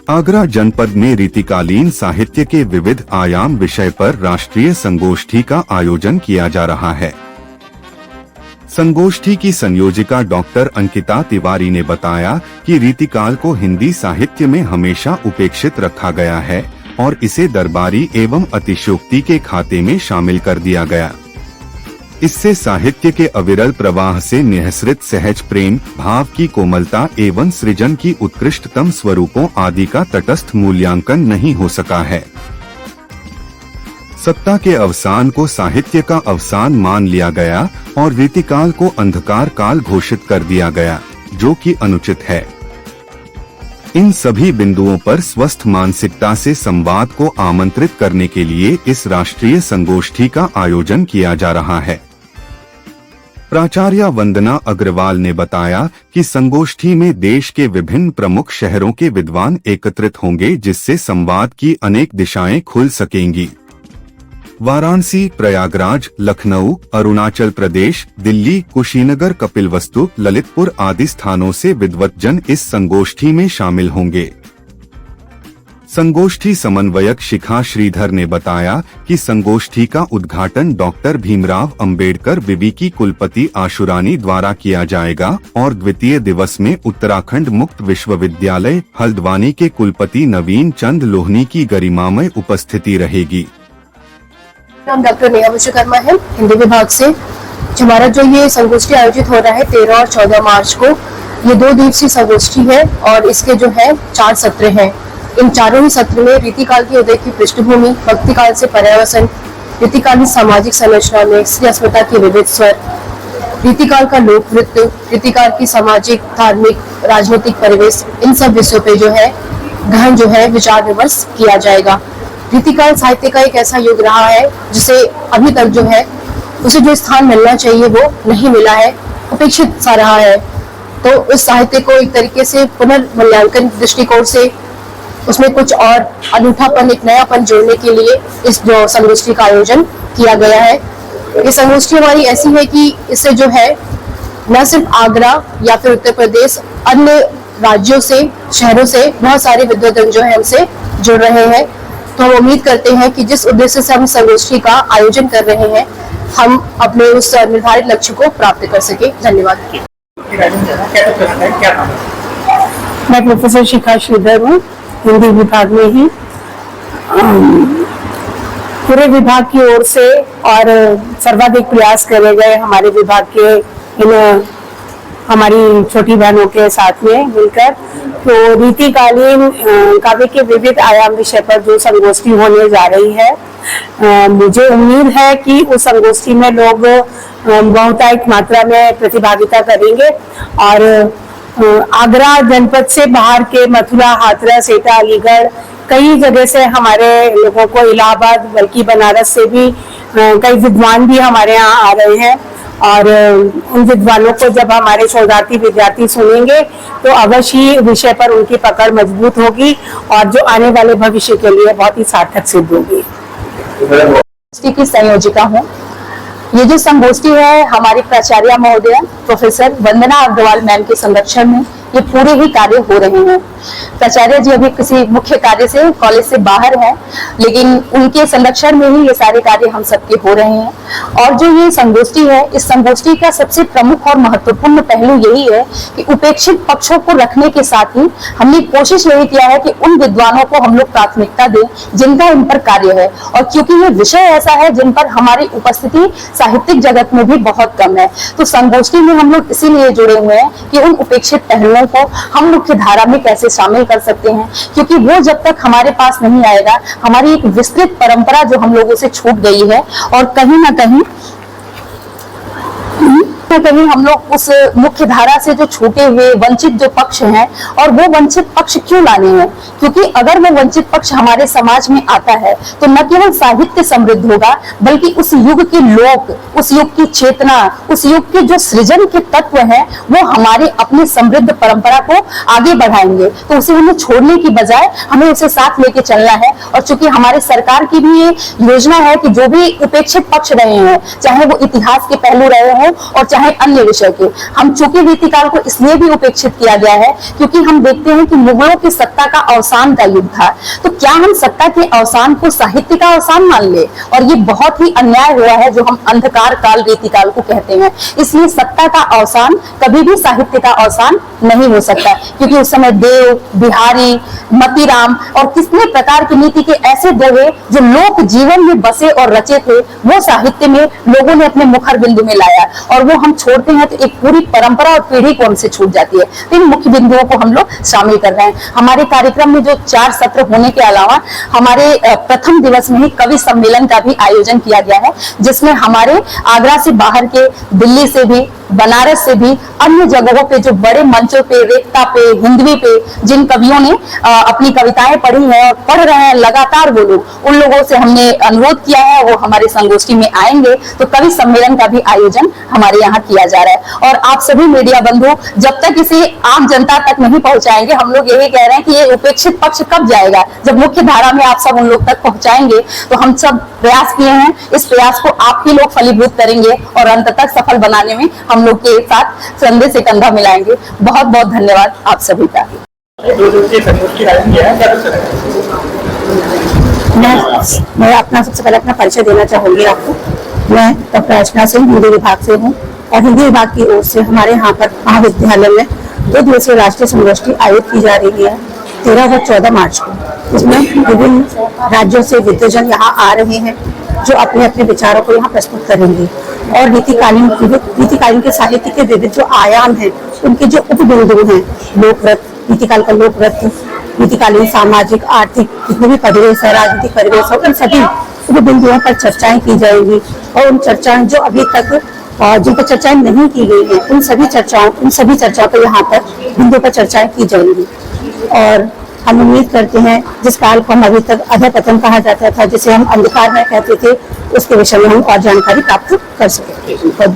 आगरा जनपद में रीतिकालीन साहित्य के विविध आयाम विषय पर राष्ट्रीय संगोष्ठी का आयोजन किया जा रहा है। संगोष्ठी की संयोजिका डॉक्टर अंकिता तिवारी ने बताया कि रीतिकाल को हिंदी साहित्य में हमेशा उपेक्षित रखा गया है और इसे दरबारी एवं अतिशयोक्ति के खाते में शामिल कर दिया गया। इससे साहित्य के अविरल प्रवाह से निःसृत सहज प्रेम भाव की कोमलता एवं सृजन की उत्कृष्टतम स्वरूपों आदि का तटस्थ मूल्यांकन नहीं हो सका है। सत्ता के अवसान को साहित्य का अवसान मान लिया गया और रीतिकाल को अंधकार काल घोषित कर दिया गया, जो कि अनुचित है। इन सभी बिंदुओं पर स्वस्थ मानसिकता से संवाद को आमंत्रित करने के लिए इस राष्ट्रीय संगोष्ठी का आयोजन किया जा रहा है। प्राचार्य वंदना अग्रवाल ने बताया कि संगोष्ठी में देश के विभिन्न प्रमुख शहरों के विद्वान एकत्रित होंगे, जिससे संवाद की अनेक दिशाएं खुल सकेंगी। वाराणसी, प्रयागराज, लखनऊ, अरुणाचल प्रदेश, दिल्ली, कुशीनगर, कपिलवस्तु, ललितपुर आदि स्थानों से विद्वतजन इस संगोष्ठी में शामिल होंगे। संगोष्ठी समन्वयक शिखा श्रीधर ने बताया कि संगोष्ठी का उद्घाटन डॉक्टर भीमराव अंबेडकर विवि की कुलपति आशुरानी द्वारा किया जाएगा और द्वितीय दिवस में उत्तराखंड मुक्त विश्वविद्यालय हल्द्वानी के कुलपति नवीन चंद लोहनी की गरिमामय उपस्थिति रहेगी। नाम डॉक्टर नेहा विश्वकर्मा है, हिंदी विभाग से। हमारा जो ये संगोष्ठी आयोजित हो रहा है 13 और 14 मार्च को, ये 2 दिवसीय संगोष्ठी है और इसके जो है 4 सत्र हैं। इन चारों ही सत्र में रीतिकाल के उदय की पृष्ठभूमि, भक्तिकाल से पर्यावसन, रीतिकालीन सामाजिक संरचना में स्त्री अस्मिता के विविध स्वर, रीतिकाल का लोक नृत्य, रीतिकाल की सामाजिक, धार्मिक, राजनीतिक परिवेश, इन सब विषयों पे जो है गहन जो है विचार विमर्श किया जाएगा। रीतिकाल साहित्य का एक ऐसा युग रहा है जिसे अभी तक जो है उसे जो स्थान मिलना चाहिए वो नहीं मिला है, उपेक्षित सा रहा है। तो उस साहित्य को एक तरीके से पुनर्मूल्यांकन दृष्टिकोण से उसमें कुछ और अनूठापन, एक नयापन जोड़ने के लिए इस जो संगोष्ठी का आयोजन किया गया है। ये संगोष्ठी हमारी ऐसी है कि इससे जो है न सिर्फ आगरा या फिर उत्तर प्रदेश, अन्य राज्यों से, शहरों से बहुत सारे विद्वजन जो है हमसे जुड़ रहे हैं। तो हम उम्मीद करते हैं कि जिस उद्देश्य से हम संगोष्ठी का आयोजन कर रहे हैं, हम अपने उस निर्धारित लक्ष्य को प्राप्त कर सके। धन्यवाद। मैं प्रोफेसर शिखा श्रीधर हूँ, हिंदी विभाग में ही। पूरे विभाग की ओर से और सर्वाधिक प्रयास करे गए हमारे विभाग के इन हमारी छोटी बहनों के साथ में मिलकर, तो रीतिकालीन काव्य के विविध आयाम विषय पर जो संगोष्ठी होने जा रही है, मुझे उम्मीद है कि उस संगोष्ठी में लोग बहुतायत मात्रा में प्रतिभागिता करेंगे और आगरा जनपद से बाहर के मथुरा, हाथरस, एटा, अलीगढ़, कई जगह से हमारे लोगों को, इलाहाबाद बल्कि बनारस से भी कई विद्वान भी हमारे यहाँ आ रहे हैं और उन विद्वानों को जब हमारे शोधार्थी विद्यार्थी सुनेंगे तो अवश्य ही विषय पर उनकी पकड़ मजबूत होगी और जो आने वाले भविष्य के लिए बहुत ही सार्थक सिद्ध होगी। संगोष्ठी की संयोजिका हूँ। ये जो संगोष्ठी है हमारी प्राचार्य महोदय प्रोफेसर वंदना अग्रवाल मैम के संरक्षण में ये पूरे ही कार्य हो रहे हैं। प्राचार्य जी अभी किसी मुख्य कार्य से कॉलेज से बाहर हैं, लेकिन उनके संरक्षण में ही ये सारे कार्य हम सबके हो रहे हैं। और जो ये संगोष्ठी है, इस संगोष्ठी का सबसे प्रमुख और महत्वपूर्ण पहलू यही है कि उपेक्षित पक्षों को रखने के साथ ही हमने कोशिश यही किया है कि उन विद्वानों को हम लोग प्राथमिकता दें जिनका इन पर कार्य है। और क्योंकि ये विषय ऐसा है जिन पर हमारी उपस्थिति साहित्यिक जगत में भी बहुत कम है, तो संगोष्ठी में हम लोग इसीलिए जुड़े हुए हैं कि उन उपेक्षित पहलुओं को हम मुख्य धारा में कैसे शामिल कर सकते हैं, क्योंकि वो जब तक हमारे पास नहीं आएगा, हमारी एक विस्तृत परंपरा जो हम लोगों से छूट गई है और कहीं ना कहीं हम लोग उस मुख्य धारा से जो छूटे हुए वंचित जो पक्ष हैं, और वो वंचित पक्ष क्यों लाने हैं, क्योंकि अगर वो वंचित पक्ष हमारे समाज में आता है तो न केवल साहित्य समृद्ध होगा, बल्कि उस युग के लोक, उस युग की चेतना, उस युग के जो सृजन के तत्व हैं, वो हमारे अपने समृद्ध परंपरा को आगे बढ़ाएंगे। तो उसे हमें छोड़ने की बजाय हमें उसे साथ लेके चलना है। और चूंकि हमारे सरकार की भी ये योजना है कि जो भी उपेक्षित पक्ष रहे हैं, चाहे वो इतिहास के पहलू रहे हों और चाहे चाहे अन्य विषय के। हम चूंकि रीतिकाल को इसलिए भी उपेक्षित किया गया है क्योंकि हम देखते हैं कि मुगलों की सत्ता का अवसान का युग था, तो क्या हम सत्ता के अवसान को साहित्य का अवसान मान ले? और ये बहुत ही अन्याय हुआ है जो हम अंधकार काल रीतिकाल को कहते हैं। इसलिए सत्ता का अवसान कभी भी साहित्य का अवसान नहीं हो सकता, क्योंकि उस समय देव, बिहारी, मतीराम और कितने प्रकार की नीति के ऐसे दोहे जो लोक जीवन में बसे और रचे थे, वो साहित्य में लोगों ने अपने मुखर बिंदु में लाया, और वो हम छोड़ते हैं तो एक पूरी परंपरा और पीढ़ी को हमसे छूट जाती है। तो इन मुख्य बिंदुओं को हम लोग शामिल कर रहे हैं। हमारे कार्यक्रम में जो 4 सत्र होने के अलावा हमारे प्रथम दिवस में ही कवि सम्मेलन का भी आयोजन किया गया है, जिसमें हमारे आगरा से बाहर के, दिल्ली से भी, बनारस से भी, अन्य जगहों पे जो बड़े मंचों पे, रेखता पे, हिंदवी पे जिन कवियों ने अपनी कविताएं पढ़ी हैं और पढ़ रहे हैं लगातार वो लोग, उन लोगों से हमने अनुरोध किया है वो हमारे संगोष्ठी में आएंगे, तो कवि सम्मेलन का भी आयोजन हमारे यहाँ किया जा रहा है। और आप सभी मीडिया बंधु जब तक इसे आम जनता तक नहीं पहुंचाएंगे, हम लोग यही कह रहे हैं कि ये उपेक्षित पक्ष कब जाएगा, जब मुख्य धारा में आप सब उन लोग तक पहुंचाएंगे। तो हम सब प्रयास किए हैं, इस प्रयास को आप ही लोग फलीभूत करेंगे और अंत तक सफल बनाने में हम लोग के साथ कंधे से कंधा मिलाएंगे। बहुत बहुत धन्यवाद आप सभी का। मैं अपना सबसे पहले अपना परिचय देना चाहूंगी आपको। मैं डॉक्टर अर्चना सिंह हिंदी विभाग से हूँ, और हिंदी विभाग की ओर से हमारे यहाँ पर महाविद्यालय में 2 दिवसीय राष्ट्रीय संगोष्ठी आयोजित की जा रही है 13 और 14 मार्च को। इसमें विभिन्न राज्यों से विद्वजन यहाँ आ रहे हैं जो अपने अपने विचारों को यहाँ प्रस्तुत करेंगे, और नीतिकालीन के साहित्य के विविध जो आयाम हैं, उनके जो उपबिंदु हैं, लोकवृत्त, नीतिकाल का लोकवृत्त, नीतिकालीन सामाजिक आर्थिक जितने भी परिवेश है, राजनीतिक परिवेश है, उन सभी उपबिंदुओं पर चर्चाएं की जाएंगी। और उन चर्चाएं जो अभी तक जिन पर चर्चाएं नहीं की गई हैं, उन सभी चर्चाओं पर यहाँ पर बिंदु पर चर्चाएं की जाएंगी। और हम उम्मीद करते हैं जिस काल को हम अभी तक अधःपतन कहा जाता था, जिसे हम अंधकार में कहते थे, उसके विषय में हम और जानकारी प्राप्त कर सकें।